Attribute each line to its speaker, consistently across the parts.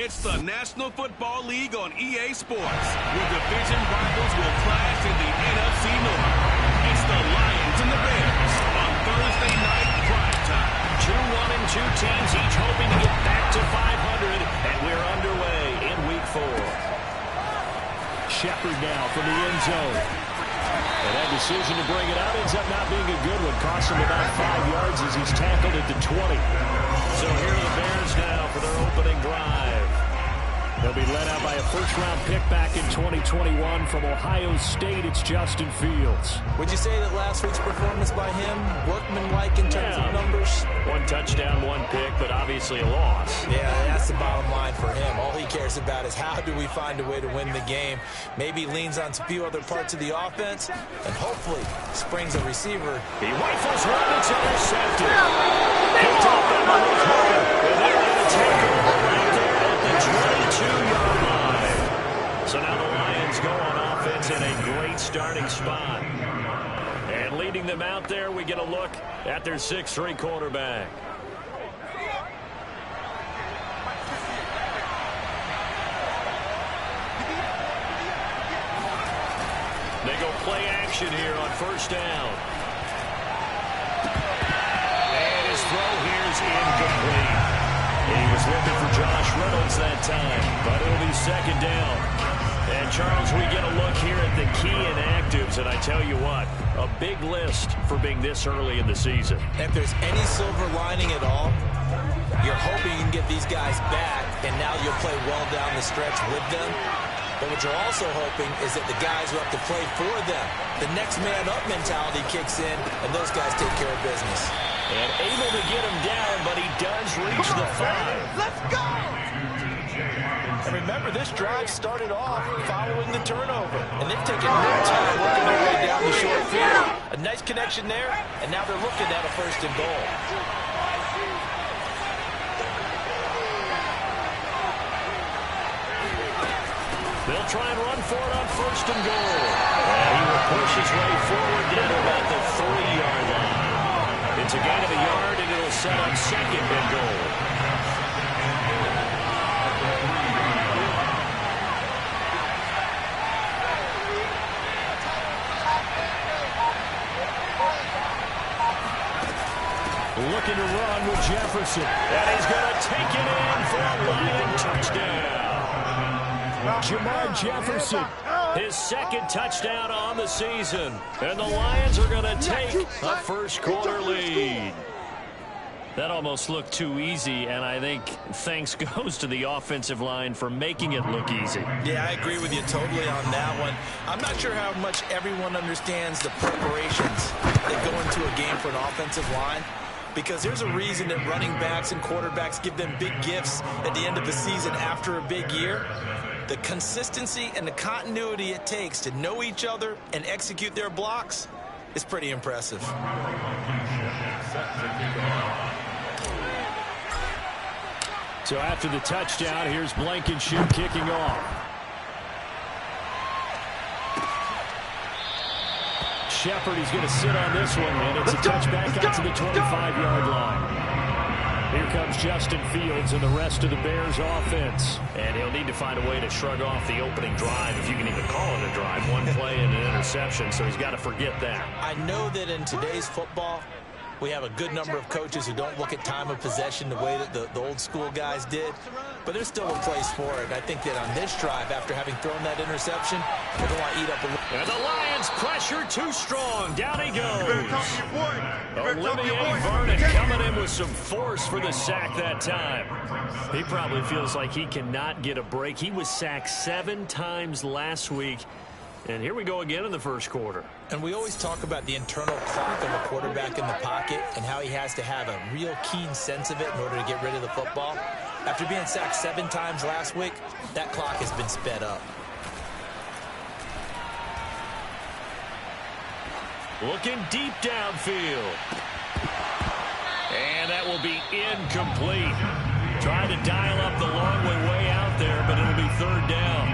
Speaker 1: It's the National Football League on EA Sports, where division rivals will clash in the NFC North. It's the Lions and the Bears on Thursday night primetime.
Speaker 2: 2-1-2 teams, each hoping to get back to 500, and we're underway in Week 4. Shepard now from the end zone. And that decision to bring it out ends up not being a good one. Costs him about 5 yards as he's tackled at the 20. So here are the Bears now for their opening drive. They'll be led out by a first-round pick back in 2021 from Ohio State. It's Justin Fields.
Speaker 3: Would you say that last week's performance by him, workmanlike in terms of numbers?
Speaker 2: 1 touchdown, 1 pick, but obviously a loss.
Speaker 3: Yeah, that's the bottom line for him. All he cares about is how do we find a way to win the game. Maybe leans on a few other parts of the offense, and hopefully springs a receiver.
Speaker 2: He rifles one, it's intercepted. Picked up by Malik Hooker, and they're going to take him right there at the 22-yard line. So now the Lions go on offense in a great starting spot. And leading them out there, we get a look at their 6'3" quarterback. They go play action here on first down. And his throw here is incomplete. He was looking for Josh Reynolds that time, but it'll be second down. And, Charles, we get a look here at the key inactives, and I tell you what, a big list for being this early in the season.
Speaker 3: If there's any silver lining at all, you're hoping you can get these guys back, and now you'll play well down the stretch with them. But what you're also hoping is that the guys who have to play for them, the next man up mentality kicks in, and those guys take care of business.
Speaker 2: And able to get him down, but he does reach the 5.
Speaker 3: Let's go! And remember, this drive started off following the turnover. And they've taken no time working their way down the short field. A nice connection there, and now they're looking at a 1st and goal.
Speaker 2: They'll try and run for it on 1st and goal. And he will push his way forward down to about the 3-yard line. It's a gain of a yard, and it'll set up 2nd and goal. Looking to run with Jefferson. And he's going to take it in for a Lion touchdown. Jamar Jefferson, his 2nd touchdown on the season. And the Lions are going to take a first-quarter lead. That almost looked too easy, and I think thanks goes to the offensive line for making it look easy.
Speaker 3: Yeah, I agree with you totally on that one. I'm not sure how much everyone understands the preparations that go into a game for an offensive line, because there's a reason that running backs and quarterbacks give them big gifts at the end of the season after a big year. The consistency and the continuity it takes to know each other and execute their blocks is pretty impressive.
Speaker 2: So after the touchdown, here's Blankenship kicking off. Shepard, he's going to sit on this one, and it's a touchback out to the 25-yard line. Here comes Justin Fields and the rest of the Bears offense. And he'll need to find a way to shrug off the opening drive, if you can even call it a drive. 1 play and an interception, so he's got to forget that.
Speaker 3: I know that in today's football, we have a good number of coaches who don't look at time of possession the way that the old school guys did, but there's still a place for it. I think that on this drive, after having thrown that interception, they're going to eat up a little.
Speaker 2: And the Lions pressure too strong. Down he goes. Olivier Vernon coming in with some force for the sack that time. He probably feels like he cannot get a break. He was sacked 7 times last week. And here we go again in the first quarter.
Speaker 3: And we always talk about the internal clock of a quarterback in the pocket and how he has to have a real keen sense of it in order to get rid of the football. After being sacked 7 times last week, that clock has been sped up.
Speaker 2: Looking deep downfield. And that will be incomplete. Trying to dial up the long way out there, but it'll be 3rd down.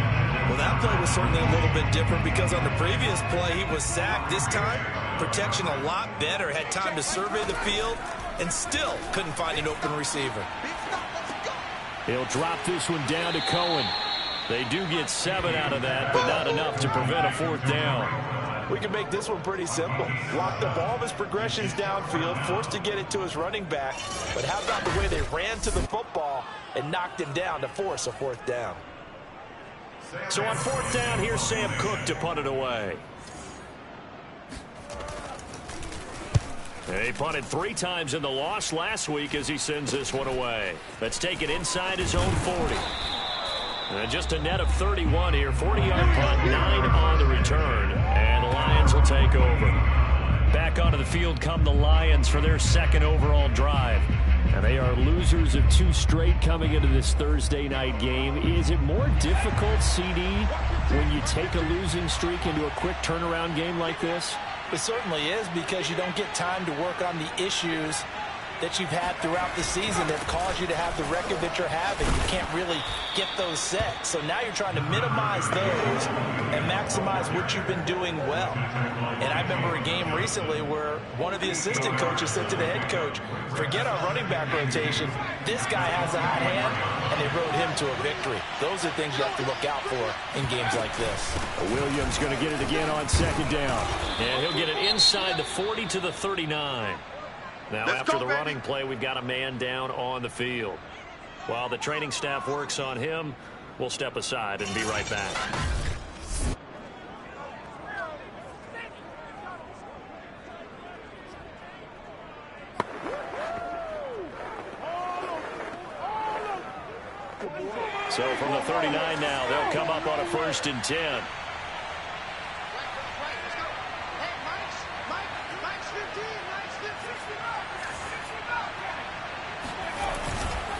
Speaker 3: Well, that play was certainly a little bit different because on the previous play, he was sacked. This time, protection a lot better. Had time to survey the field and still couldn't find an open receiver.
Speaker 2: He'll drop this one down to Cohen. They do get 7 out of that, but not enough to prevent a 4th down.
Speaker 3: We can make this one pretty simple. Locked up all of his progressions downfield, forced to get it to his running back. But how about the way they ran to the football and knocked him down to force a 4th down?
Speaker 2: So on 4th down, here's Sam Cook to punt it away. He punted 3 times in the loss last week as he sends this one away. That's taken inside his own 40. And just a net of 31 here. 40-yard punt, 9 on the return. And the Lions will take over. Back onto the field come the Lions for their 2nd overall drive. And they are losers of 2 straight coming into this Thursday night game. Is it more difficult, CD, when you take a losing streak into a quick turnaround game like this?
Speaker 3: It certainly is, because you don't get time to work on the issues that you've had throughout the season that caused you to have the record that you're having. You can't really get those set. So now you're trying to minimize those and maximize what you've been doing well. And I remember a game recently where one of the assistant coaches said to the head coach, forget our running back rotation. This guy has a hot hand, and they rode him to a victory. Those are things you have to look out for in games like this.
Speaker 2: Williams going to get it again on 2nd down. And he'll get it inside the 40 to the 39. Now, after the running play, we've got a man down on the field. While the training staff works on him, we'll step aside and be right back. So from the 39 now, they'll come up on a 1st and 10.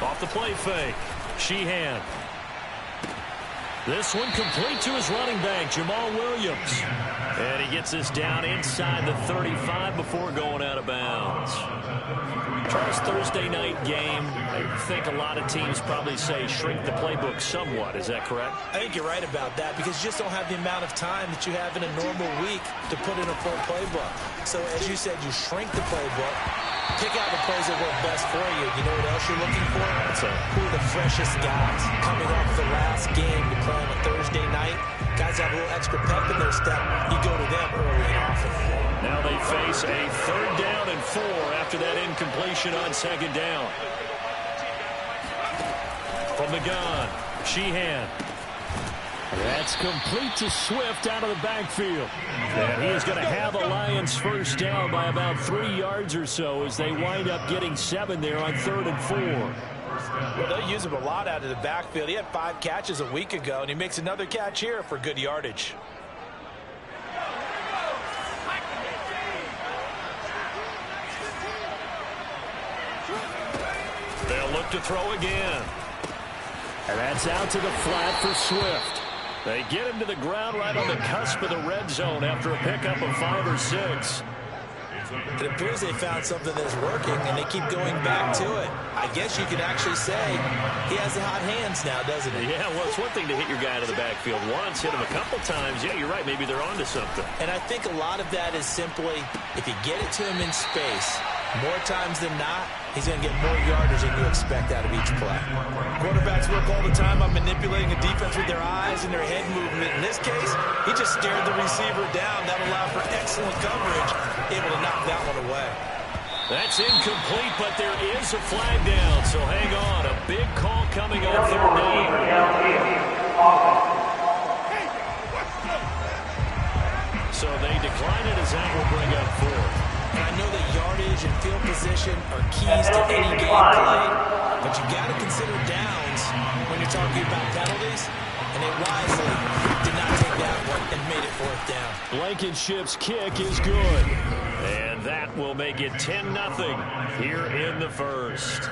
Speaker 2: Off the play fake. Sheehan. This one complete to his running back, Jamal Williams. And he gets this down inside the 35 before going out of bounds. Charles, Thursday night game, I think a lot of teams probably say shrink the playbook somewhat. Is that correct?
Speaker 3: I think you're right about that, because you just don't have the amount of time that you have in a normal week to put in a full playbook. So as you said, you shrink the playbook. Pick out the plays that work best for you. You know what else you're looking for? Who are the freshest guys coming off the last game to play on a Thursday night? Guys have a little extra pep in their step. You go to them early and often.
Speaker 2: Now they face a 3rd down and 4 after that incompletion on 2nd down. From the gun, Sheehan. That's complete to Swift out of the backfield. And he is going to have a Lions 1st down by about 3 yards or so as they wind up getting 7 there on 3rd and 4.
Speaker 3: Well, they use him a lot out of the backfield. He had 5 catches a week ago, and he makes another catch here for good yardage.
Speaker 2: They'll look to throw again. And that's out to the flat for Swift. They get him to the ground right on the cusp of the red zone after a pickup of 5 or 6.
Speaker 3: It appears they found something that's working, and they keep going back to it. I guess you could actually say he has the hot hands now, doesn't he?
Speaker 2: Yeah, well, it's one thing to hit your guy out of the backfield once, hit him a couple times. Yeah, you're right. Maybe they're onto something.
Speaker 3: And I think a lot of that is simply if you get it to him in space, more times than not, he's going to get more yardage than you expect out of each play. Quarterbacks work all the time on manipulating a defense with their eyes and their head movement. In this case, he just stared the receiver down. That allowed for excellent coverage, able to knock that one away.
Speaker 2: That's incomplete, but there is a flag down, so hang on. A big call coming on 3rd down. So they decline it as that will bring up 4th.
Speaker 3: And I know that yardage and field position are keys to any game play, but you got to consider downs when you're talking about penalties, and they wisely did not take that one and made it 4th down.
Speaker 2: Blankenship's kick is good, and that will make it 10-0 here in the 1st.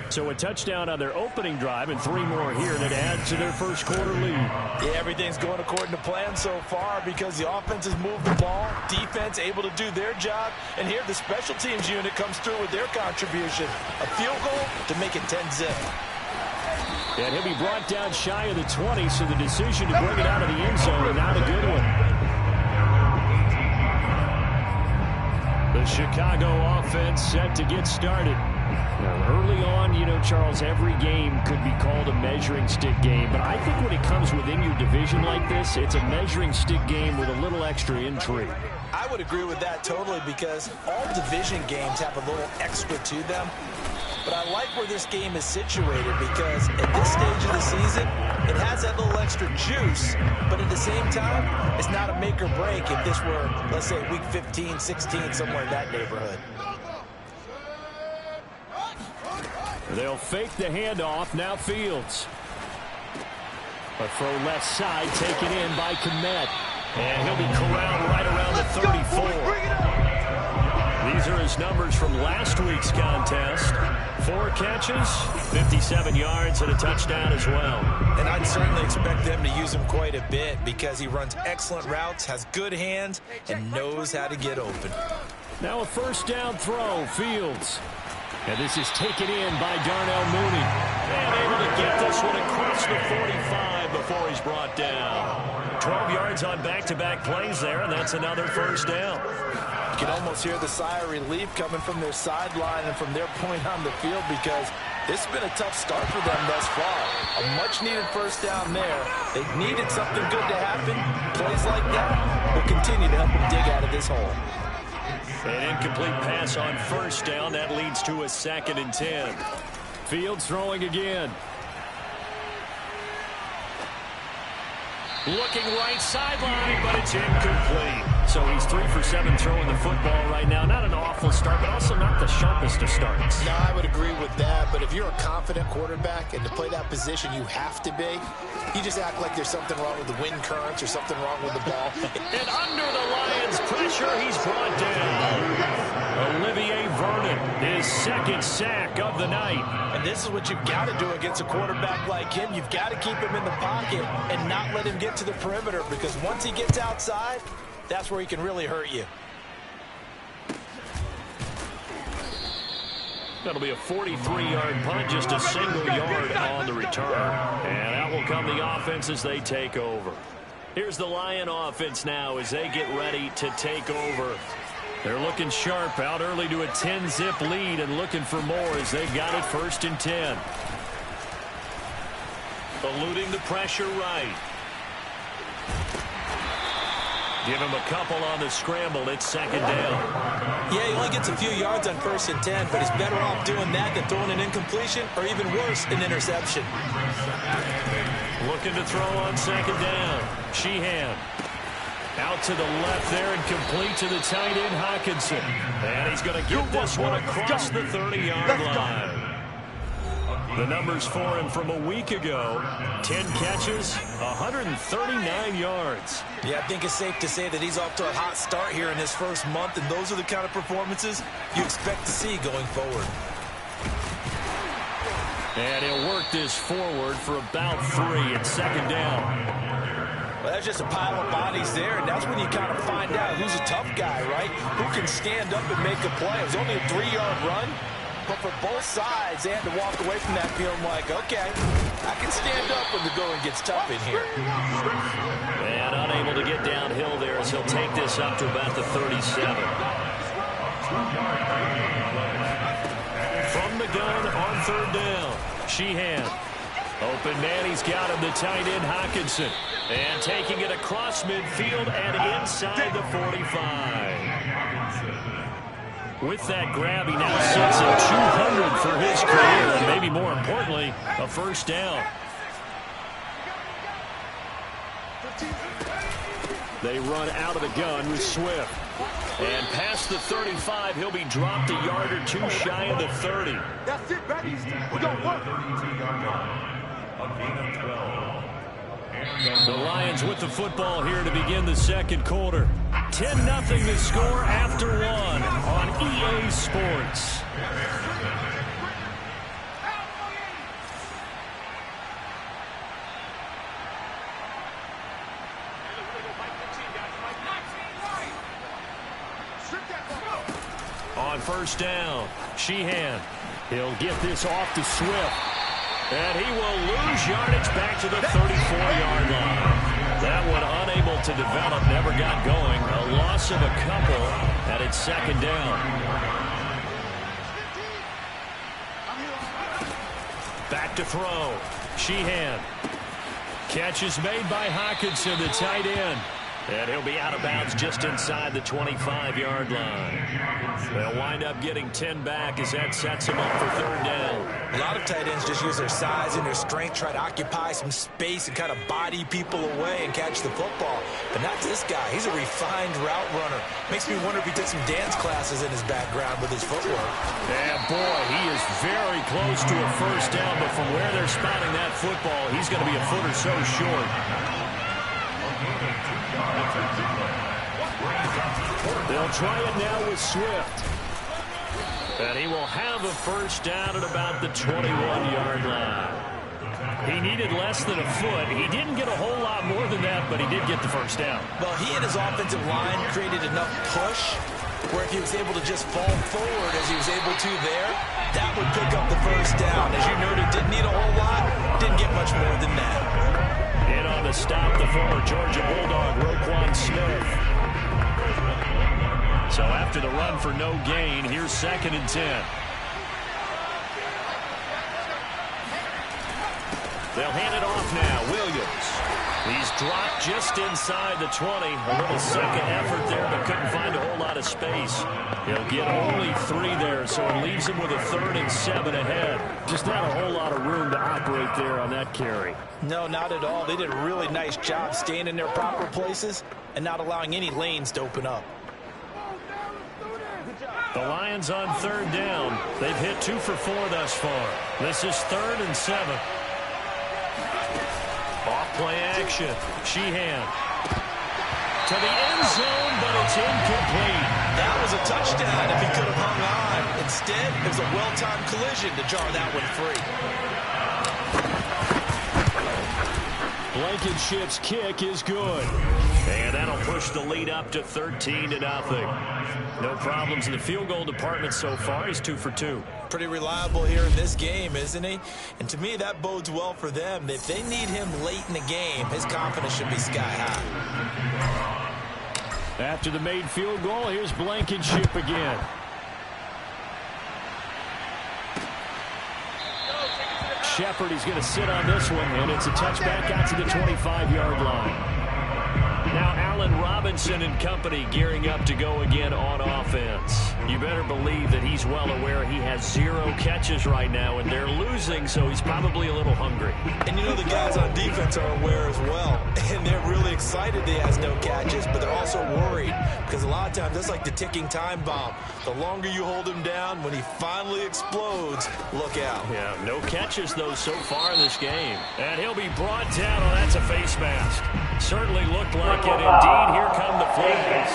Speaker 2: So a touchdown on their opening drive and 3 more here, and it adds to their 1st quarter lead.
Speaker 3: Yeah, everything's going according to plan so far because the offense has moved the ball, defense able to do their job, and here the special teams unit comes through with their contribution. A field goal to make it 10-0.
Speaker 2: And he'll be brought down shy of the 20, so the decision to bring it out of the end zone, not a good one. The Chicago offense set to get started. Early on, Charles, every game could be called a measuring stick game. But I think when it comes within your division like this, it's a measuring stick game with a little extra intrigue.
Speaker 3: I would agree with that totally because all division games have a little extra to them. But I like where this game is situated because at this stage of the season, it has that little extra juice. But at the same time, it's not a make or break if this were, let's say, week 15, 16, somewhere in that neighborhood.
Speaker 2: They'll fake the handoff. Now Fields. A throw left side taken in by Kmet. And he'll be corralled right around the 34. These are his numbers from last week's contest. 4 catches, 57 yards, and a touchdown as well.
Speaker 3: And I'd certainly expect them to use him quite a bit because he runs excellent routes, has good hands, and knows how to get open.
Speaker 2: Now a first down throw, Fields. And this is taken in by Darnell Mooney. And able to get this one across the 45 before he's brought down. 12 yards on back-to-back plays there, and that's another first down.
Speaker 3: You can almost hear the sigh of relief coming from their sideline and from their point on the field because this has been a tough start for them thus far. A much-needed first down there. They needed something good to happen. Plays like that will continue to help them dig out of this hole.
Speaker 2: An incomplete pass on first down. That leads to a 2nd and 10. Fields throwing again. Looking right sideline, but it's incomplete. So he's 3 for 7 throwing the football right now. Not an awful start, but also not the sharpest of starts.
Speaker 4: No, I would agree with that. But if you're a confident quarterback and to play that position you have to be, you just act like there's something wrong with the wind currents or something wrong with the ball.
Speaker 2: And under the Lions' pressure, he's brought down. Olivier Vernon, his 2nd sack of the night.
Speaker 3: And this is what you've got to do against a quarterback like him. You've got to keep him in the pocket and not let him get to the perimeter because once he gets outside, that's where he can really hurt you.
Speaker 2: That'll be a 43-yard punt, just a single yard on the return. And out will come the offense as they take over. Here's the Lion offense now as they get ready to take over. They're looking sharp, out early to a 10-zip lead and looking for more as they've got it 1st and 10. Eluding the pressure right. Give him a couple on the scramble. It's 2nd down.
Speaker 3: Yeah, he only gets a few yards on 1st and 10, but he's better off doing that than throwing an incompletion or even worse, an interception.
Speaker 2: Looking to throw on 2nd down. Sheehan. Out to the left there and complete to the tight end, Hawkinson. And he's going to get this one across the 30-yard line. The numbers for him from a week ago, 10 catches, 139 yards.
Speaker 3: Yeah, I think it's safe to say that he's off to a hot start here in his first month, and those are the kind of performances you expect to see going forward.
Speaker 2: And he'll work this forward for about 3 at 2nd down.
Speaker 3: Well, that's just a pile of bodies there, and that's when you kind of find out who's a tough guy, right? Who can stand up and make a play. It was only a 3-yard run, but for both sides, they had to walk away from that feeling like, okay, I can stand up when the going gets tough in here.
Speaker 2: And unable to get downhill there as he'll take this up to about the 37. From the gun on 3rd down, Sheehan. Open man, he's got him, the tight end, Hawkinson. And taking it across midfield and inside the 45. With that grab, he now sits at 200 for his career, and maybe more importantly, a first down. They run out of the gun with Swift. And past the 35, he'll be dropped a yard or 2 shy of the 30.
Speaker 5: That's it, ready? We're going to work.
Speaker 2: The Lions with the football here to begin the 2nd quarter. 10-0 the score after 1 on EA Sports. On 1st down, Sheehan. He'll get this off to Swift. And he will lose yardage back to the 34-yard line. That one unable to develop, never got going. A loss of a couple, and it's 2nd down. to throw. Sheehan. Catch is made by Hockenson, the tight end. And he'll be out of bounds just inside the 25-yard line. They'll wind up getting 10 back as that sets them up for third down.
Speaker 3: A lot of tight ends just use their size and their strength, try to occupy some space and kind of body people away and catch the football. But not this guy. He's a refined route runner. Makes me wonder if he took some dance classes in his background with his footwork.
Speaker 2: And boy, he is very close to a first down, but from where they're spotting that football, he's going to be a foot or so short. They'll try it now with Swift. And he will have a first down at about the 21-yard line. He needed less than a foot. He didn't get a whole lot more than that, but he did get the first down.
Speaker 3: Well, he and his offensive line created enough push where if he was able to just fall forward as he was able to there, that would pick up the first down. As you noted, didn't need a whole lot, didn't get much more than that.
Speaker 2: In on the stop, the former Georgia Bulldog, Roquan Smith. So after the run for no gain, here's 2nd and 10. They'll hand it off now. Williams. He's dropped just inside the 20. A little second effort there, but couldn't find a whole lot of space. He'll get only 3 there, so it leaves him with a 3rd and 7 ahead. Just not a whole lot of room to operate there on that carry.
Speaker 3: No, not at all. They did a really nice job staying in their proper places and not allowing any lanes to open up.
Speaker 2: The Lions on 3rd down. They've hit 2 for 4 thus far. This is 3rd and 7. Off-play action. Sheehan. To the end zone, but it's incomplete.
Speaker 3: That was a touchdown if he could have hung on. Instead, it was a well-timed collision to jar that one free.
Speaker 2: Blankenship's kick is good. And that'll push the lead up to 13-0. No problems in the field goal department so far. He's 2 for 2.
Speaker 3: Pretty reliable here in this game, isn't he? And to me, that bodes well for them. If they need him late in the game, his confidence should be sky high.
Speaker 2: After the made field goal, here's Blankenship again. Shepard, he's going to sit on this one, and it's a touchback out to the 25-yard line. Now Allen Robinson and company gearing up to go again on offense. You better believe that he's well aware he has 0 catches right now, and they're losing, so he's probably a little hungry.
Speaker 3: And you know the guys on defense are aware as well, and they're really excited he has no catches, but they're also worried because a lot of times that's like the ticking time bomb. The longer you hold him down, when he finally explodes, look out.
Speaker 2: Yeah, no catches, though, so far in this game. And he'll be brought down. Oh, that's a face mask. Certainly looked like it. Indeed, here come the flags.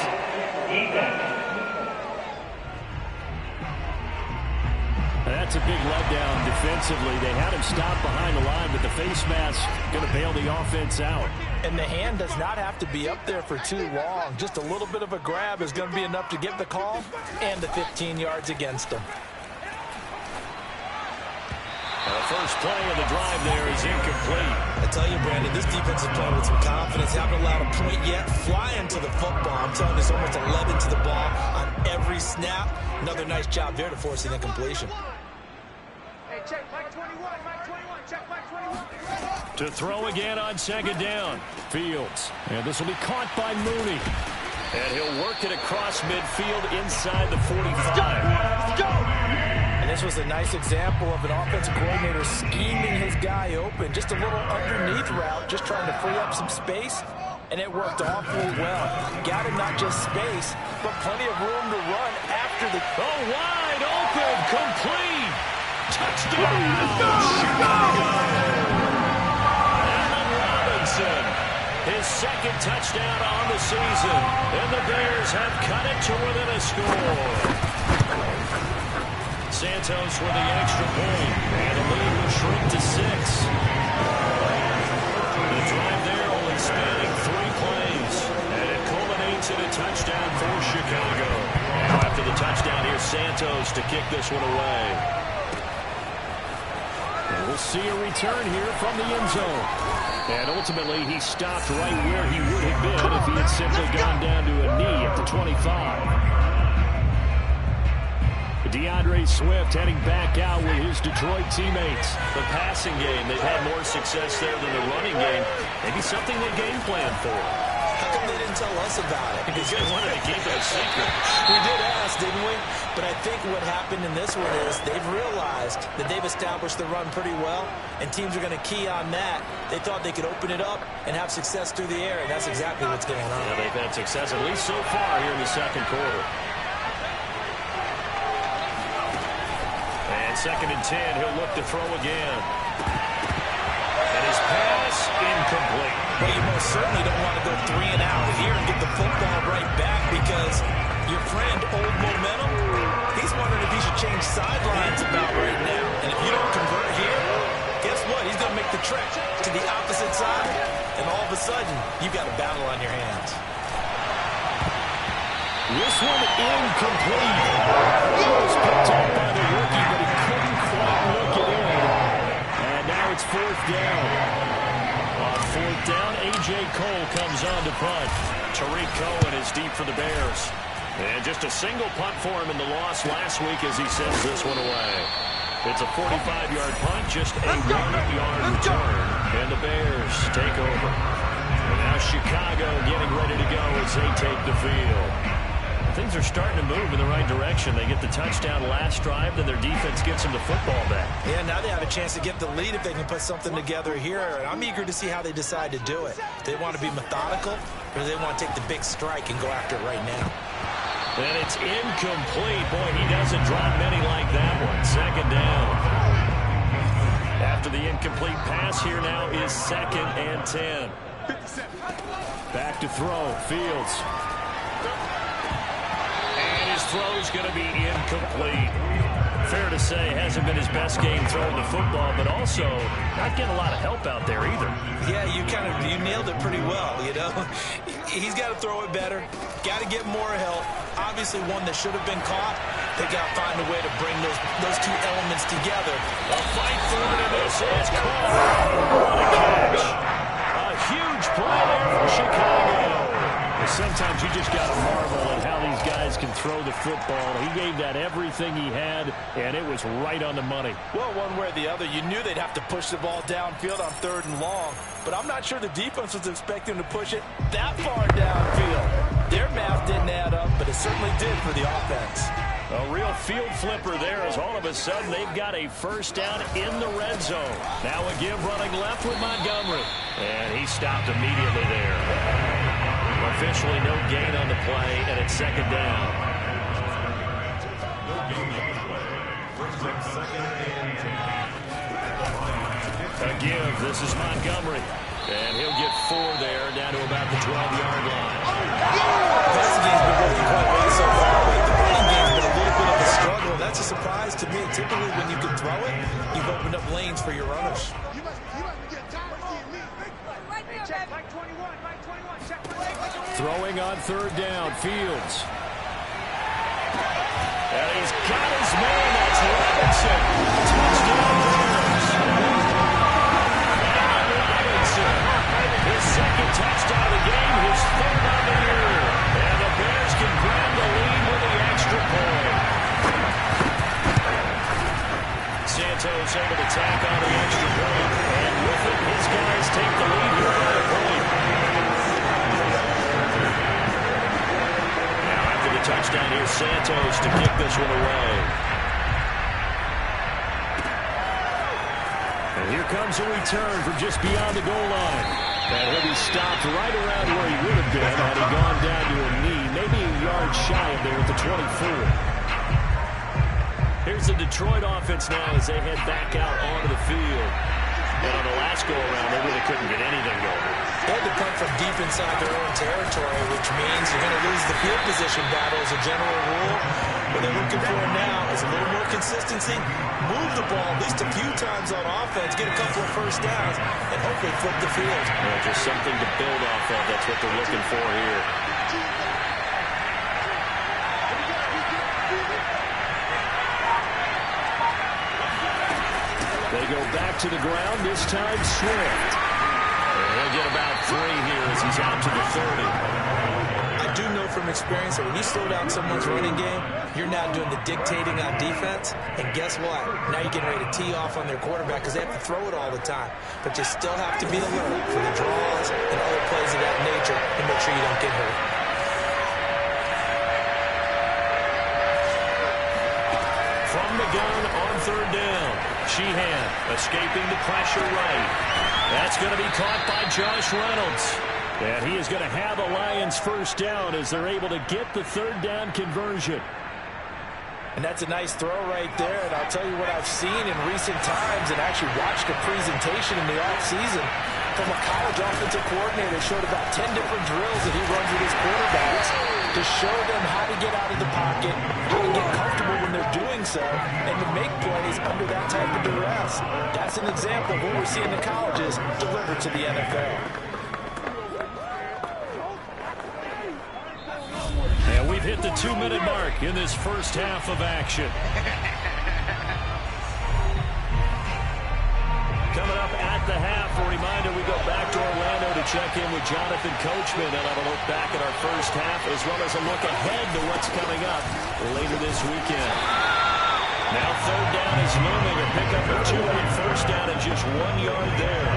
Speaker 2: That's a big letdown defensively. They had him stop behind the line, but the face mask going to bail the offense out.
Speaker 3: And the hand does not have to be up there for too long. Just a little bit of a grab is going to be enough to get the call and the 15 yards against them.
Speaker 2: The first play of the drive there is incomplete.
Speaker 3: I tell you, Brandon, this defense is playing with some confidence. Haven't allowed a point yet. Flying to the football. I'm telling you, it's almost 11 to the ball on every snap. Another nice job there to force an incompletion.
Speaker 5: Hey, check Mike 21, Mike 21, check Mike 21.
Speaker 2: To throw again on 2nd down. Fields. And this will be caught by Mooney. And he'll work it across midfield inside the 45.
Speaker 5: Let's go!
Speaker 3: And this was a nice example of an offensive coordinator scheming his guy open. Just a little underneath route, just trying to free up some space, and it worked awfully well. Got him not just space, but plenty of room to run after the...
Speaker 2: Oh, wide open, complete. Touchdown.
Speaker 5: Chicago!
Speaker 2: Allen Robinson, his 2nd touchdown on the season. And the Bears have cut it to within a score. Santos with the extra point, and the lead will shrink to 6. The drive there only spanning 3 plays, and it culminates in a touchdown for Chicago. Now after the touchdown, here's Santos to kick this one away. And we'll see a return here from the end zone. And ultimately, he stopped right where he would have been if he had simply gone down to a knee at the 25. DeAndre Swift heading back out with his Detroit teammates.
Speaker 6: The passing game, they've had more success there than the running game. Maybe something they game plan for.
Speaker 3: How come they didn't tell us about it?
Speaker 6: Because you guys wanted to keep it a secret.
Speaker 3: We did ask, didn't we? But I think what happened in this one is they've realized that they've established the run pretty well, and teams are going to key on that. They thought they could open it up and have success through the air, and that's exactly what's going on.
Speaker 6: Yeah, they've had success, at least so far, here in the second quarter. And 2nd and 10, he'll look to throw again. And his pass incomplete.
Speaker 3: Well, you most certainly don't want to go 3 and out here and get the football right back, because your friend, Old Momentum, he's wondering if he should change sidelines about right now. And if you don't convert here, guess what? He's going to make the trek to the opposite side, and all of a sudden, you've got a battle on your hands.
Speaker 2: This one incomplete. It was picked up by the rookie, but he couldn't quite look it in. And now it's 4th down. On 4th down, A.J. Cole comes on to punt.
Speaker 6: Tariq Cohen is deep for the Bears. And just a single punt for him in the loss last week as he sends this one away. It's a 45-yard punt, just a 1-yard return. And the Bears take over. And now Chicago getting ready to go as they take the field. Things are starting to move in the right direction. They get the touchdown last drive, then their defense gets them the football back.
Speaker 3: Yeah, now they have a chance to get the lead if they can put something together here. And I'm eager to see how they decide to do it. They want to be methodical, or they want to take the big strike and go after it right now.
Speaker 2: And it's incomplete. Boy, he doesn't drop many like that one. 2nd down. After the incomplete pass, here now is 2nd and 10. Back to throw. Fields. His throw's going to be incomplete. Fair to say, hasn't been his best game throwing the football, but also not getting a lot of help out there either.
Speaker 3: Yeah, you nailed it pretty well, you know. He's got to throw it better. Got to get more help. Obviously, one that should have been caught. They got to find a way to bring those two elements together.
Speaker 2: A fight for it, and this is caught. What a catch. A huge play there for Chicago. Sometimes you just got to marvel at how these guys can throw the football. He gave that everything he had, and it was right on the money.
Speaker 3: Well, one way or the other, you knew they'd have to push the ball downfield on 3rd and long, but I'm not sure the defense was expecting to push it that far downfield. Their math didn't add up, but it certainly did for the offense.
Speaker 2: A real field flipper there as all of a sudden they've got a 1st down in the red zone. Now a give running left with Montgomery. And he stopped immediately there. Officially no gain on the play, and it's 2nd down. A give. This is Montgomery. And he'll get 4 there, down to about the 12-yard line.
Speaker 3: The passing game's been working quite well so far, but the running game's been a little bit of a struggle. That's a surprise to me. Typically, when you can throw it, you've opened up lanes for your runners.
Speaker 2: Throwing on 3rd down, Fields. And he's got his man, that's Robinson. Touchdown Bears. And Robinson, his 2nd touchdown of the game, his 3rd on the year. And the Bears can grab the lead with the extra point. Santos able to tack on the extra point. And with it, his guys take the lead here by a point. Touchdown here, Santos to kick this one away. And here comes a return from just beyond the goal line. And he'll be stopped right around where he would have been had he gone down to a knee, maybe a yard shy of there at the 24. Here's the Detroit offense now as they head back out onto the field. And on the last go-around, they really couldn't get anything going.
Speaker 3: They had to punt from deep inside their own territory, which means you're going to lose the field position battle as a general rule. What they're looking for now is a little more consistency, move the ball at least a few times on offense, get a couple of 1st downs, and hopefully flip the field.
Speaker 2: Well, just something to build off of. That's what they're looking for here. They go back to the ground, this time Swift. And he'll get about 3 here as he's out to the 30.
Speaker 3: I do know from experience that when you slow down someone's running game, you're now doing the dictating on defense. And guess what? Now you're getting ready to tee off on their quarterback because they have to throw it all the time. But you still have to be alert for the draws and other plays of that nature and make sure you don't get hurt.
Speaker 2: From the gun on third down. Sheehan escaping the pressure right. That's going to be caught by Josh Reynolds. And he is going to have a Lions first down as they're able to get the third down conversion.
Speaker 3: And that's a nice throw right there. And I'll tell you what I've seen in recent times and actually watched a presentation in the offseason from a college offensive coordinator that showed about 10 different drills that he runs with his quarterbacks to show them how to get out of the pocket, how to get comfortable when they're doing so, and to make plays under that type of duress. That's an example of what we're seeing in colleges delivered to the NFL.
Speaker 2: And we've hit the 2-minute mark in this first half of action. Coming up at the half, a reminder, we go back to Orlando to check in with Jonathan Coachman and have a look back at our first half as well as a look ahead to what's coming up later this weekend. Now third down is looming, a pickup of 2 on first down and just 1 yard there.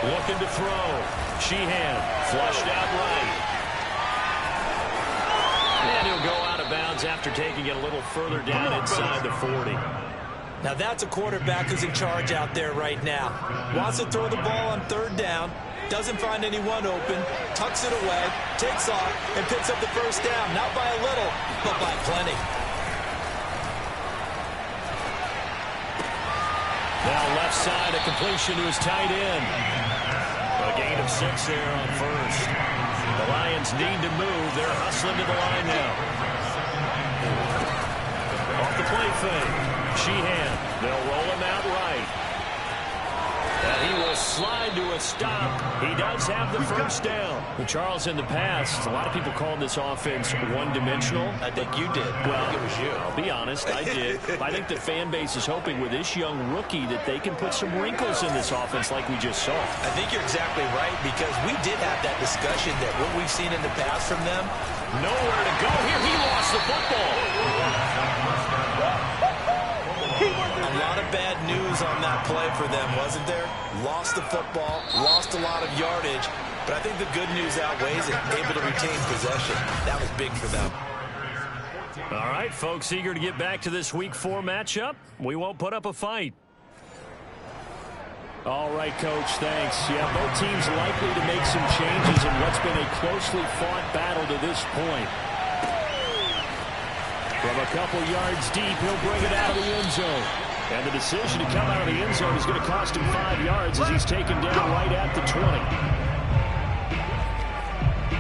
Speaker 2: Looking to throw. Sheehan flushed out right. And he'll go out of bounds after taking it a little further down inside the 40.
Speaker 3: Now that's a quarterback who's in charge out there right now. Wants to throw the ball on third down, doesn't find anyone open, tucks it away, takes off, and picks up the first down. Not by a little, but by plenty.
Speaker 2: Now left side, a completion to his tight end. A gain of 6 there on first. The Lions need to move. They're hustling to the line now. Off the play fake. Sheehan. They'll roll him out right. And he will slide to a stop. He does have the first down. Well, Charles, in the past, a lot of people called this offense one-dimensional.
Speaker 3: I think you did.
Speaker 2: Well,
Speaker 3: I think it was you.
Speaker 2: I'll be honest, I did. I think the fan base is hoping with this young rookie that they can put some wrinkles in this offense like we just saw.
Speaker 3: I think you're exactly right because we did have that discussion that what we've seen in the past from them.
Speaker 2: Nowhere to go here. He lost the football.
Speaker 3: A lot of bad news on that play for them, wasn't there? Lost the football, lost a lot of yardage, but I think the good news outweighs it. Able to retain possession. That was big for them.
Speaker 2: All right, folks, eager to get back to this Week 4 matchup. We won't put up a fight. All right, Coach, thanks. Yeah, both teams likely to make some changes in what's been a closely fought battle to this point. From a couple yards deep, he'll bring it out of the end zone. And the decision to come out of the end zone is going to cost him 5 yards as he's taken down right at the 20.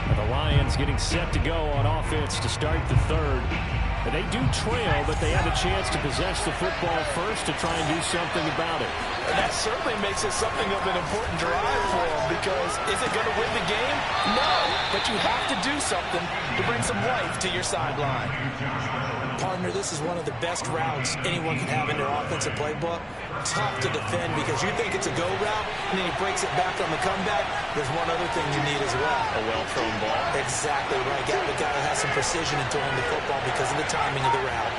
Speaker 2: And the Lions getting set to go on offense to start the third. And they do trail, but they have a chance to possess the football first to try and do something about it.
Speaker 3: And that certainly makes it something of an important drive for them because is it going to win the game? No, but you have to do something to bring some life to your sideline. Partner, this is one of the best routes anyone can have in their offensive playbook. Tough to defend because you think it's a go route, and then he breaks it back on the comeback. There's one other thing you need as well.
Speaker 2: A well-thrown ball.
Speaker 3: Exactly right. Got the guy who has some precision in throwing the football because of the timing of the route.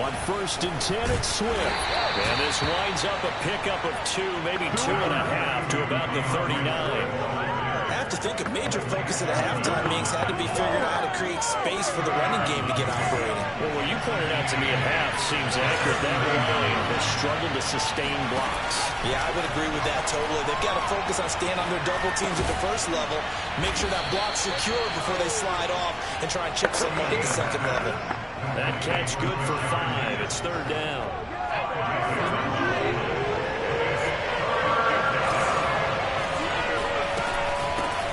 Speaker 2: On 1st and 10, it's Swift. And this winds up a pickup of 2, maybe 2.5 to about the 39.
Speaker 3: I have to think a major focus at the halftime meetings had to be figuring out how to create space for the running game to get operating.
Speaker 2: Well, what you pointed out to me at half seems accurate. That line has struggled to sustain blocks.
Speaker 3: Yeah, I would agree with that totally. They've got to focus on staying on their double teams at the first level, make sure that block's secure before they slide off and try and chip someone at the second level.
Speaker 2: That catch good for 5. It's third down.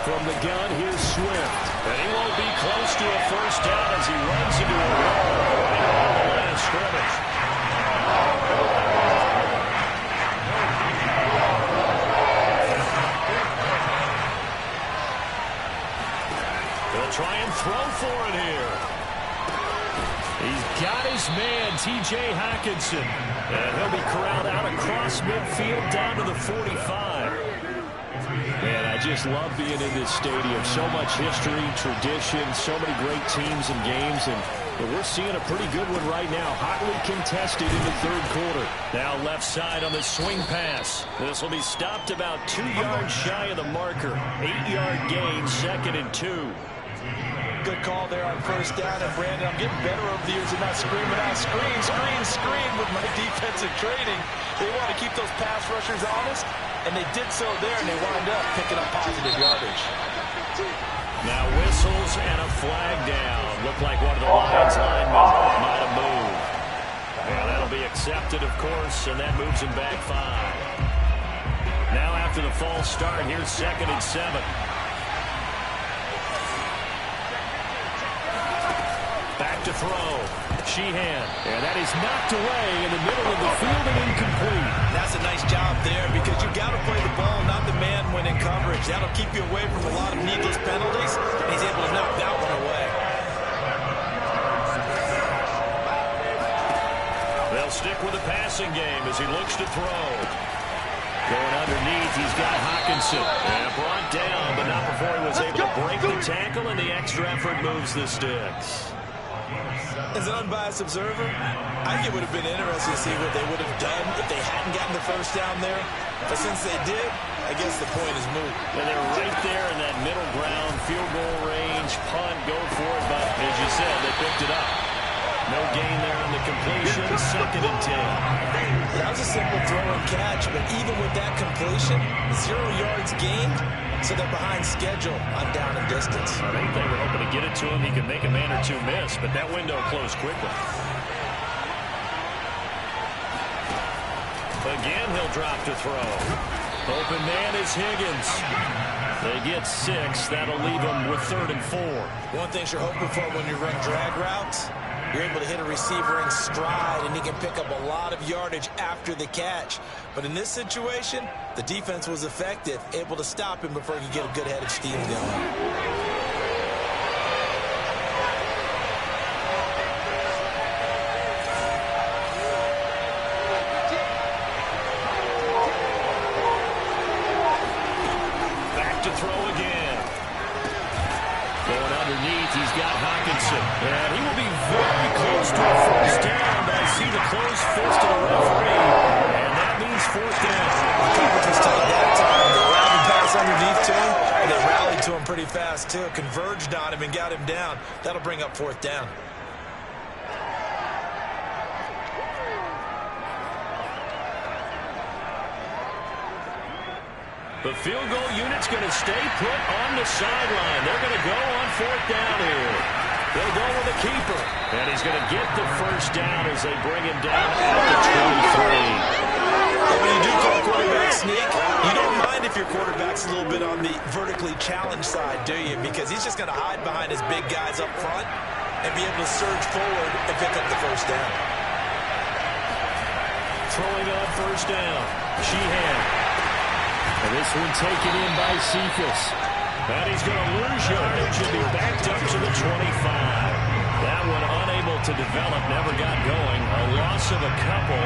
Speaker 2: From the gun, here's Swift. And he won't be close to a first down as he runs into a wall right on the line of scrimmage. He'll try and throw for it here. He's got his man, T.J. Hockenson. And he'll be corralled out across midfield down to the 45. Man, I just love being in this stadium. So much history, tradition, so many great teams and games. And we're seeing a pretty good one right now. Hotly contested in the third quarter. Now left side on the swing pass. This will be stopped about 2 yards shy of the marker. 8-yard gain, 2nd and 2.
Speaker 3: Good call there on first down. And, Brandon, I'm getting better over the years and not screaming out, screen, screen, screen with my defensive training. They want to keep those pass rushers honest, and they did so there, and they wound up picking up positive yardage.
Speaker 2: Now whistles and a flag down. Looked like one of the Lions linemen might have moved. And that'll be accepted, of course, and that moves him back 5. Now after the false start, here's 2nd and 7. Back to throw. Sheehan. And that is knocked away in the middle of the field and incomplete.
Speaker 3: That's a nice job there because you've got to play the ball, not the man when in coverage. That'll keep you away from a lot of needless penalties, and he's able to knock that one away.
Speaker 2: They'll stick with the passing game as he looks to throw. Going underneath, he's got Hockenson. And brought down, but not before he was able to break the tackle, and the extra effort moves the sticks.
Speaker 3: As an unbiased observer, I think it would have been interesting to see what they would have done if they hadn't gotten the first down there. But since they did, I guess the point is moot.
Speaker 2: And they're right there in that middle ground, field goal range, punt, go for it. But as you said, they picked it up. No gain there on the completion, 2nd and 10.
Speaker 3: That was a simple throw and catch, but even with that completion, 0 yards gained, so they're behind schedule on down and distance.
Speaker 2: I think they were hoping to get it to him. He could make a man or two miss, but that window closed quickly. Again, he'll drop to throw. Open man is Higgins. They get 6. That'll leave them with 3rd and 4.
Speaker 3: One thing you're hoping for when you run drag routes, you're able to hit a receiver in stride, and he can pick up a lot of yardage after the catch. But in this situation, the defense was effective, able to stop him before he could get a good head of steam going.
Speaker 2: He's got Hockenson, and he will be very close to a first down, but I see the closed fist of the referee, and that means 4th down.
Speaker 3: The coverage was tight that time. They allowed him to pass underneath to him, and they rallied to him pretty fast, too. Converged on him and got him down. That'll bring up 4th down.
Speaker 2: The field goal unit's going to stay put on the sideline. They're going to go on 4th down here. They'll go with a keeper. And he's going to get the first down as they bring him down at the 23.
Speaker 3: And when you do call quarterback sneak, you don't mind if your quarterback's a little bit on the vertically challenged side, do you? Because he's just going to hide behind his big guys up front and be able to surge forward and pick up the first down.
Speaker 2: Throwing on first down. Sheehan. And this one taken in by Cephas. And he's going to lose yardage and be backed up to the 25. That one unable to develop, never got going. A loss of a couple,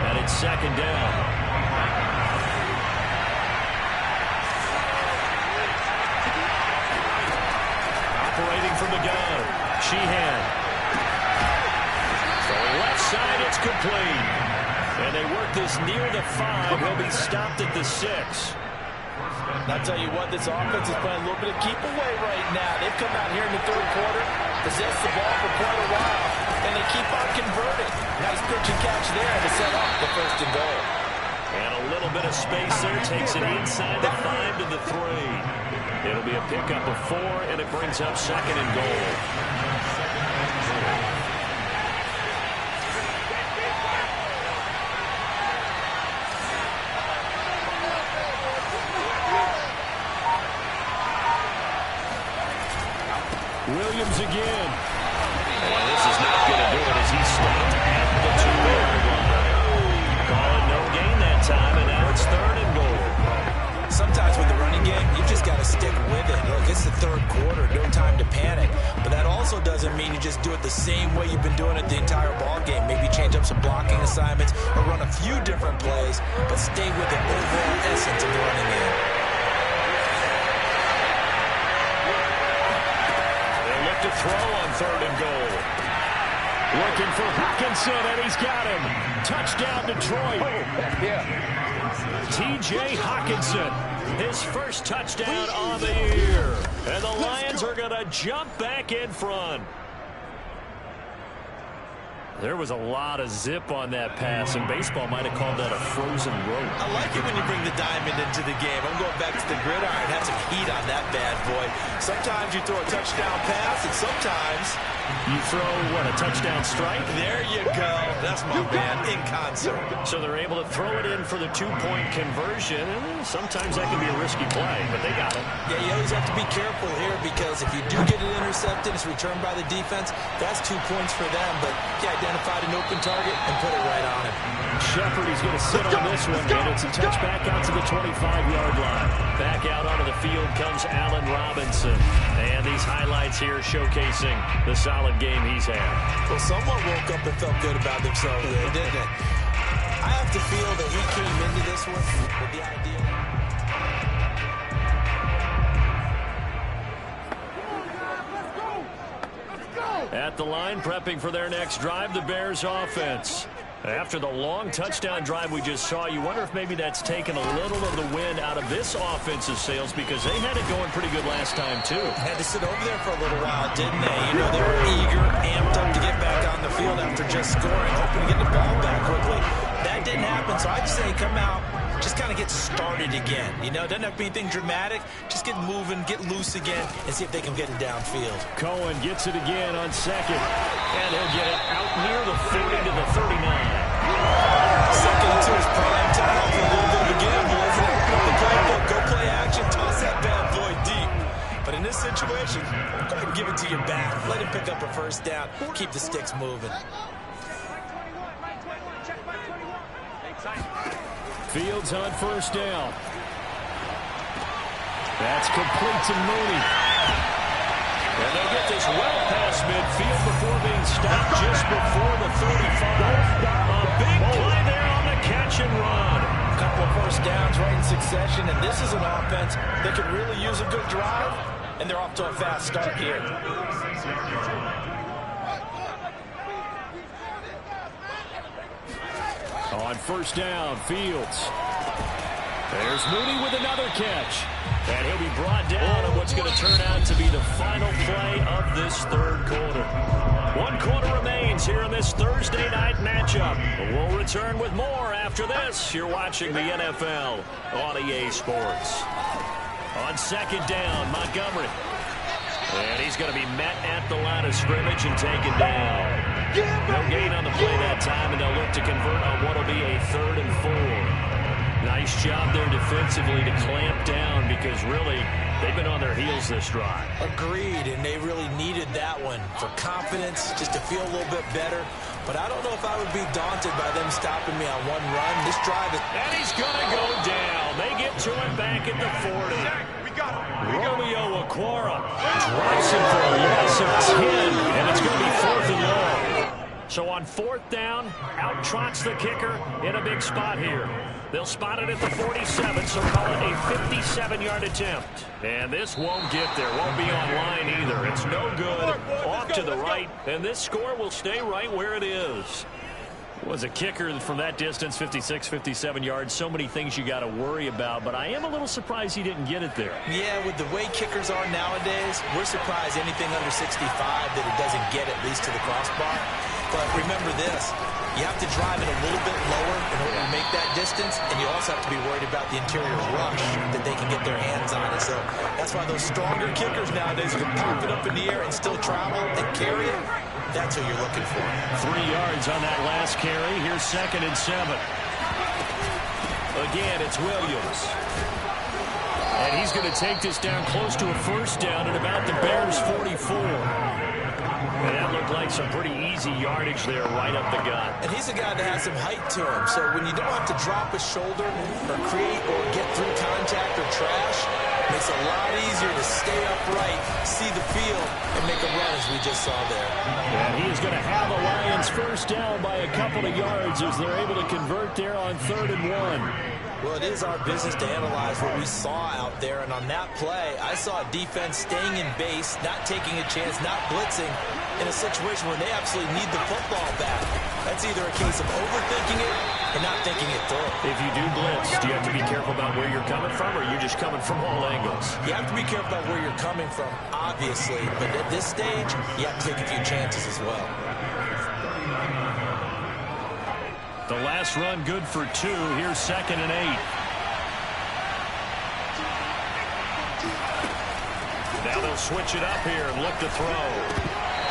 Speaker 2: and it's 2nd down. Operating from the gun, Sheehan. So left side, it's complete. And they work this near the 5. He'll be stopped at the 6.
Speaker 3: And I'll tell you what, this offense is playing a little bit of keep away right now. They've come out here in the 3rd quarter, possessed the ball for quite a while, and they keep on converting. Nice pitch and catch there to set up the 1st and goal.
Speaker 2: And a little bit of space there takes it inside the 5 to the 3. It'll be a pickup of 4, and it brings up 2nd and goal. Williams again. And this is not going to do it as he's stopped at the 2-yard line. Calling no gain that time, and now it's 3rd and goal.
Speaker 3: Sometimes with the running game, you've just got to stick with it. Look, it's the 3rd quarter. No time to panic. But that also doesn't mean you just do it the same way you've been doing it the entire ball game. Maybe change up some blocking assignments or run a few different plays, but stay with the overall essence of the running game.
Speaker 6: They look to throw on 3rd and goal. Looking for Hawkinson, and he's got him. Touchdown, Detroit. T.J. Hawkinson, his first touchdown on the year. And the Lions are going to jump back in front. There was a lot of zip on that pass, and baseball might have called that a frozen rope.
Speaker 3: I like it when you bring the diamond into the game. I'm going back to the gridiron. Had some heat on that bad boy. Sometimes you throw a touchdown pass, and sometimes
Speaker 6: you throw, what, a touchdown strike?
Speaker 3: There you go. That's my man in concert.
Speaker 6: So they're able to throw it in for the 2-point conversion. Sometimes that can be a risky play, but they got it.
Speaker 3: Yeah, you always have to be careful here because if you do get it intercepted, it's returned by the defense, that's 2 points for them. But you identified an open target and put it right on him.
Speaker 6: Shepard, he's going to sit on this one, and it's a touchback out to the 25-yard line. Back out onto the field comes Allen Robinson. And these highlights here showcasing the solid game he's had.
Speaker 3: Well, someone woke up and felt good about themselves there, didn't it? I have to feel that he came into this one with the idea.
Speaker 6: At the line, prepping for their next drive, the Bears offense. After the long touchdown drive we just saw, you wonder if maybe that's taken a little of the wind out of this offensive sails because they had it going pretty good last time, too.
Speaker 3: Had to sit over there for a little while, didn't they? You know, they were eager, amped up to get back on the field after just scoring, hoping to get the ball back quickly. That didn't happen, so I'd say come out, just kind of get started again. You know, it doesn't have to be anything dramatic. Just get moving, get loose again, and see if they can get it downfield.
Speaker 6: Cohen gets it again on 2nd, and he'll get it out near the 40 to the 39.
Speaker 3: Second to his prime time for a little bit of a gamble, isn't it? Go the playbook, go play action, toss that bad boy deep. But in this situation, go ahead and give it to your back. Let him pick up a first down. Keep the sticks moving.
Speaker 6: Fields on 1st down. That's complete to Mooney. And they'll get this well past midfield before being stopped just before the 35. A big play there on the catch and run.
Speaker 3: A couple of first downs right in succession, and this is an offense that could really use a good drive, and they're off to a fast start here.
Speaker 6: On 1st down, Fields. There's Mooney with another catch. And he'll be brought down on what's going to turn out to be the final play of this 3rd quarter. 1 quarter remains here in this Thursday night matchup. We'll return with more after this. You're watching the NFL on EA Sports. On 2nd down, Montgomery. And he's going to be met at the line of scrimmage and taken down. No gain on the play that time, and they'll look to convert on what will be a 3rd and 4. Nice job there defensively to clamp down because really they've been on their heels this drive.
Speaker 3: Agreed, and they really needed that one for confidence, just to feel a little bit better. But I don't know if I would be daunted by them stopping me on one run. This drive is...
Speaker 6: And he's going to go down. They get to him back at the 40. Romeo Okwara drives him for a loss of 10, and it's going to be 4th and long. So on 4th down, out trots the kicker in a big spot here. They'll spot it at the 47, so call it a 57-yard attempt. And this won't get there, won't be online either. It's no good, off to the right, and this score will stay right where it is. Was a kicker from that distance, 56, 57 yards. So many things you got to worry about, but I am a little surprised he didn't get it there.
Speaker 3: Yeah, with the way kickers are nowadays, we're surprised anything under 65 that it doesn't get at least to the crossbar. But remember this, you have to drive it a little bit lower in order to make that distance, and you also have to be worried about the interior rush that they can get their hands on it. So that's why those stronger kickers nowadays can pop it up in the air and still travel and carry it. That's what you're looking for.
Speaker 6: 3 yards on that last carry. Here's 2nd and 7. Again, it's Williams. And he's going to take this down close to a first down at about the Bears' 44. And that looked like some pretty easy yardage there right up the gut.
Speaker 3: And he's a guy that has some height to him. So when you don't have to drop a shoulder or create or get through contact or trash, Makes it a lot easier to stay upright, see the field, and make a run as we just saw there.
Speaker 2: And he is going to have the Lions first down by a couple of yards as they're able to convert there on 3rd and 1.
Speaker 3: Well, it is our business to analyze what we saw out there, and on that play, I saw a defense staying in base, not taking a chance, not blitzing, in a situation where they absolutely need the football back. That's either a case of overthinking it or not thinking it through.
Speaker 2: If you do blitz, do you have to be careful about where you're coming from, or are you just coming from all angles?
Speaker 3: You have to be careful about where you're coming from, obviously, but at this stage, you have to take a few chances as well.
Speaker 2: The last run good for 2. Here's 2nd and 8. Now they'll switch it up here and look to throw.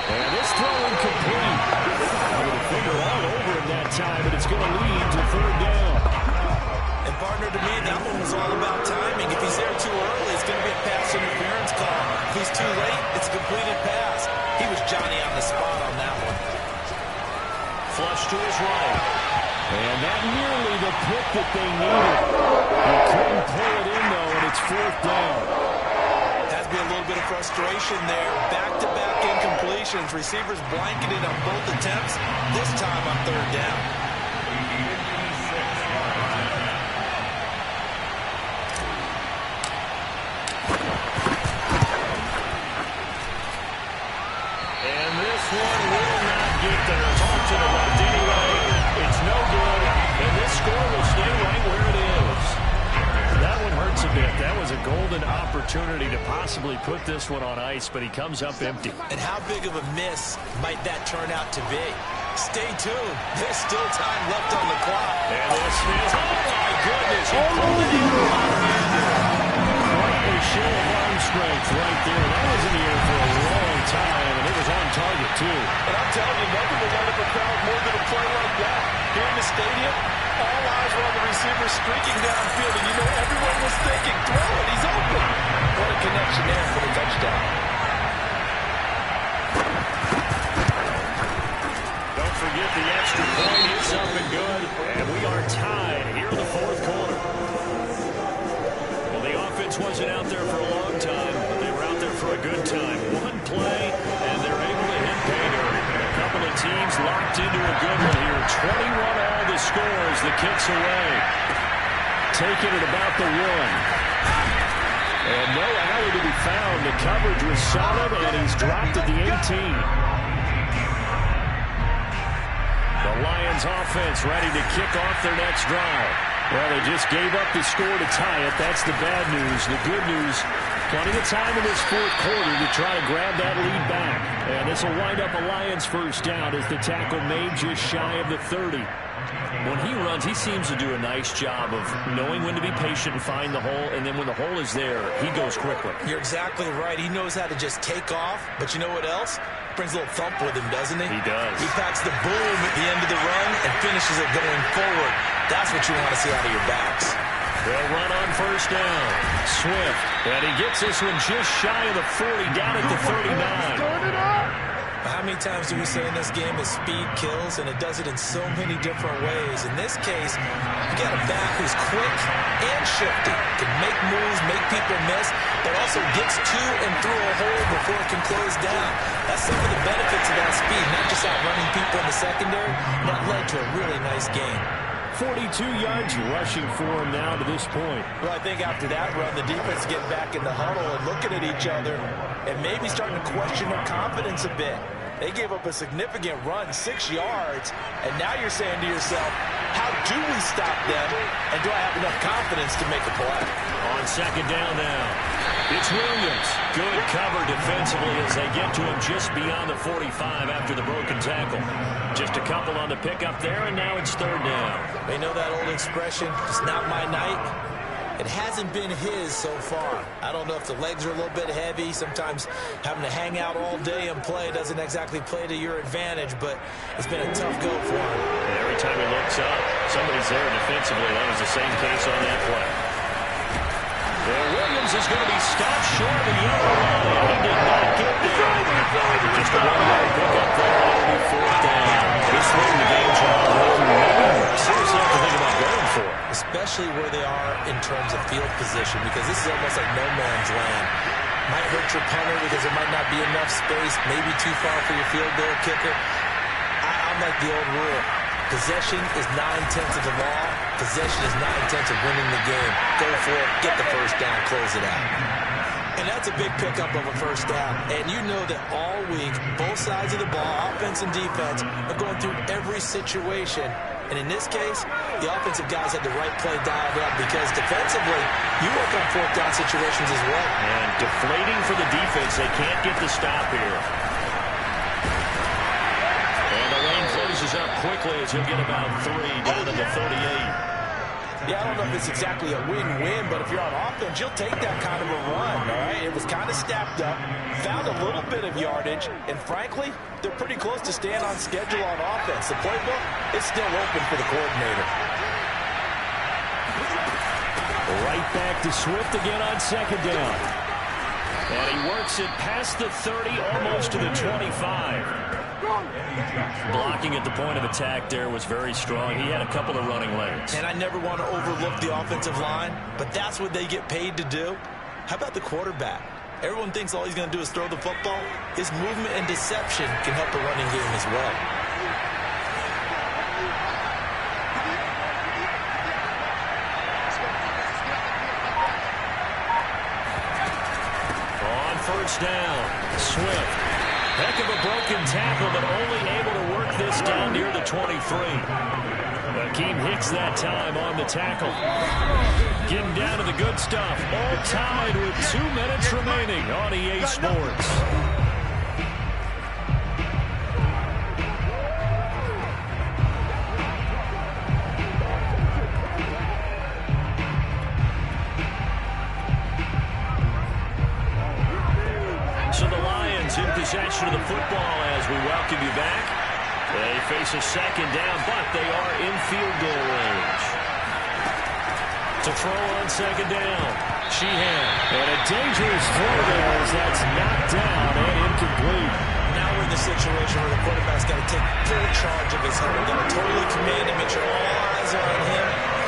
Speaker 2: And this throw incomplete. I'm going to finger all over him that time, but it's going to lead to 3rd down.
Speaker 3: And partner, to me, that one was all about timing. If he's there too early, it's going to be a pass interference call. If he's too late, it's a completed pass. He was Johnny on the spot on that one.
Speaker 2: Flush to his right. And that nearly the pick that they needed. He couldn't pull it in, though, and it's 4th down.
Speaker 3: Has to be a little bit of frustration there. Back-to-back incompletions. Receivers blanketed on both attempts, this time on 3rd down.
Speaker 2: And this one will not get there. It's off to the left anyway. It's no good, and this score will stay right where it is. That one hurts a bit. That was a golden opportunity to possibly put this one on ice, but he comes up empty.
Speaker 3: And how big of a miss might that turn out to be? Stay tuned. There's still time left on the clock.
Speaker 2: And this is, oh my goodness, he pulled it in one-handed. Quite a show of arm strength right there. That was in the air for a long time, and it was on target, too.
Speaker 7: And I'm telling you, nothing will light up a crowd more than a play like that. Here in the stadium, all eyes were on the receiver streaking downfield, and you know everyone was thinking, throw it, he's open. What a connection there for the touchdown.
Speaker 2: Don't forget the extra point. It's up and good, and we are tied here in the 4th quarter. Well, the offense wasn't out there for a long time, but they were out there for a good time. One play, and they're able to hit pay dirt. A couple of teams locked into a good one here. 21 all the scores. The kick's away. Taking it about the 1. And no alley to be found. The coverage was solid, and he's dropped at the 18. The Lions offense ready to kick off their next drive. Well, they just gave up the score to tie it. That's the bad news. The good news, plenty of time in this 4th quarter to try to grab that lead back. And this will wind up a Lions first down as the tackle made just shy of the 30. When he runs, he seems to do a nice job of knowing when to be patient and find the hole, and then when the hole is there, he goes quickly.
Speaker 3: You're exactly right. He knows how to just take off, but you know what else? Brings a little thump with him, doesn't he?
Speaker 2: He does.
Speaker 3: He packs the boom at the end of the run and finishes it going forward. That's what you want to see out of your backs.
Speaker 2: They'll run on first down. Swift, and he gets this one just shy of the 40, down at the 39.
Speaker 3: How many times do we say in this game is speed kills, and it does it in so many different ways. In this case, you got a back who's quick and shifty, can make moves, make people miss, but also gets to and through a hole before it can close down. That's some of the benefits of that speed, not just outrunning people in the secondary. That led to a really nice game.
Speaker 2: 42 yards rushing for him now to this point.
Speaker 3: Well, I think after that run, the defense getting back in the huddle and looking at each other and maybe starting to question their confidence a bit. They gave up a significant run, 6 yards, and now you're saying to yourself, how do we stop them, and do I have enough confidence to make a play?
Speaker 2: On second down now, it's Williams. Good cover defensively as they get to him just beyond the 45 after the broken tackle. Just a couple on the pickup there, and now it's 3rd down.
Speaker 3: They know that old expression, it's not my night. It hasn't been his so far. I don't know if the legs are a little bit heavy. Sometimes having to hang out all day and play doesn't exactly play to your advantage, but it's been a tough go for him.
Speaker 2: And every time he looks up, somebody's there defensively. That was the same case on that play. Well, Williams is going to be stopped short of the yellow line. He did not get there. Just a one-yard pickup there. It'll be 4th down. This late in the game, Charles, seriously have to think about going for it.
Speaker 3: Especially where they are in terms of field position because this is almost like no man's land. Might hurt your punter because there might not be enough space, maybe too far for your field goal kicker. I'm like the old rule. Possession is 9/10 of the law. Possession is 9/10 of winning the game. Go for it, get the first down, close it out. And that's a big pickup of a first down. And you know that all week, both sides of the ball, offense and defense, are going through every situation. And in this case, the offensive guys had the right play dialed up because defensively, you work on fourth down situations as well.
Speaker 2: And deflating for the defense. They can't get the stop here. And the lane closes up quickly as he'll get about 3 down to the 38.
Speaker 3: Yeah, I don't know if it's exactly a win-win, but if you're on offense, you'll take that kind of a run, all right? It was kind of stacked up, found a little bit of yardage, and frankly, they're pretty close to staying on schedule on offense. The playbook is still open for the coordinator.
Speaker 2: Right back to Swift again on second down. And he works it past the 30, almost to the 25. Blocking at the point of attack there was very strong. He had a couple of running lanes.
Speaker 3: And I never want to overlook the offensive line, but that's what they get paid to do. How about the quarterback? Everyone thinks all he's going to do is throw the football. His movement and deception can help the running game as well.
Speaker 2: On first down, Swift. Heck of a broken tackle, but only able to work this down near the 23. Akeem Hicks that time on the tackle. Getting down to the good stuff. All tied with 2 minutes remaining on EA Sports. So the Lions in possession of the football as we welcome you back. They face a second down, but they are in field goal range. To throw on second down, Sheehan. And a dangerous throw there as that's knocked down and incomplete.
Speaker 3: Now we're in the situation where the quarterback's got to take full charge of his helmet. Got to totally command him, make sure all eyes are on him.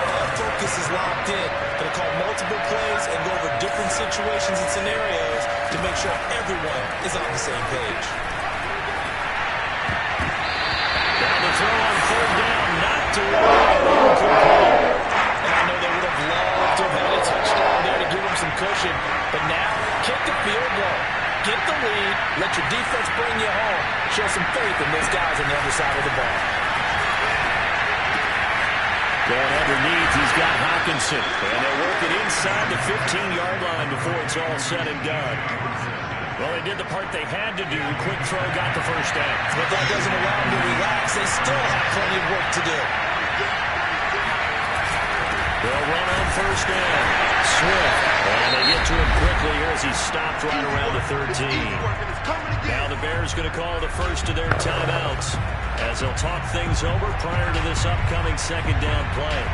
Speaker 3: All focus is locked in. Going to call multiple plays and go over different situations and scenarios to make sure everyone is on the same page.
Speaker 2: Down the throw on third down, knocked away and incomplete.
Speaker 3: And I know they would have loved to have had a touchdown there to give them some cushion. But now, kick the field goal. Get the lead. Let your defense bring you home. Show some faith in those guys on the other side of the ball.
Speaker 2: Going underneath, he's got Hawkinson. And they work it inside the 15-yard line before it's all said and done. Well, they did the part they had to do. Quick throw got the first down.
Speaker 3: But that doesn't allow them to relax. They still have plenty of work to do.
Speaker 2: They'll run on first down. Swift. And they get to him quickly here as he stopped right around the 13. Now the Bears going to call the first of their timeouts as they'll talk things over prior to this upcoming second down play.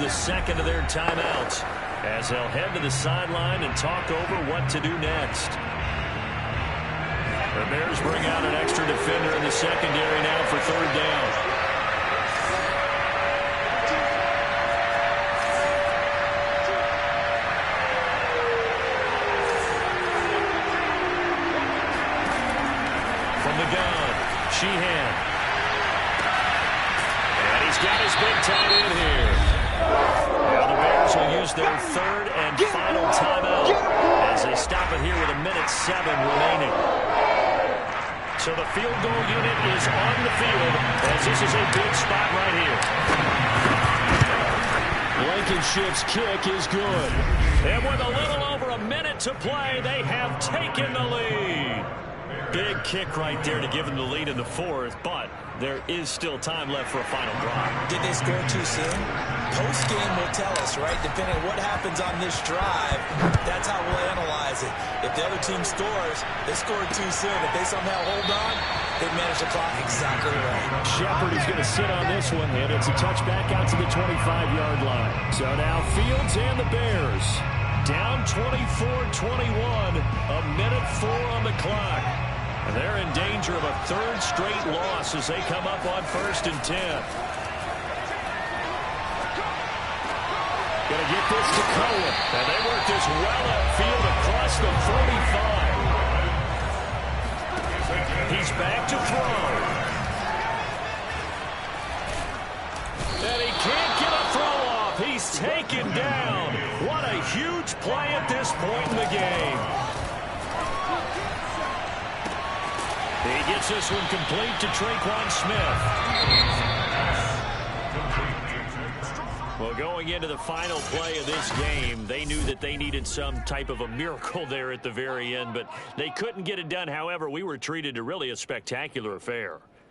Speaker 2: Second of their timeouts as they'll head to the sideline and talk over what to do next. The Bears bring out an extra defender in the secondary now for third down. From the gun, Sheehan. And he's got his big tight end here. Now the Bears will use their third and final timeout as they stop it here with 1:07 remaining. So the field goal unit is on the field as this is a big spot right here. Blankenship's kick is good. And with a little over a minute to play, they have taken the lead. Big kick right there to give them the lead in the fourth, but there is still time left for a final drive.
Speaker 3: Did they score too soon? post-game will tell us, right? Depending on what happens on this drive, that's how we'll analyze it. If the other team scores, they scored too soon. If they somehow hold on, they manage the clock exactly right.
Speaker 2: Shepard is going to sit on this one, and it's a touchback out to the 25-yard line. So now Fields and the Bears down 24-21, a minute 4 on the clock. And they're in danger of a third straight loss as they come up on 1st and 10. Going to get this to Cohen. And they work this well upfield across the 45. He's back to throw. And he can't get a throw off. He's taken down. What a huge play at this point in the game. He gets this one complete to Traquan Smith. Well, going into the final play of this game, they knew that they needed some type of a miracle there at the very end, but they couldn't get it done. However, we were treated to really a spectacular affair.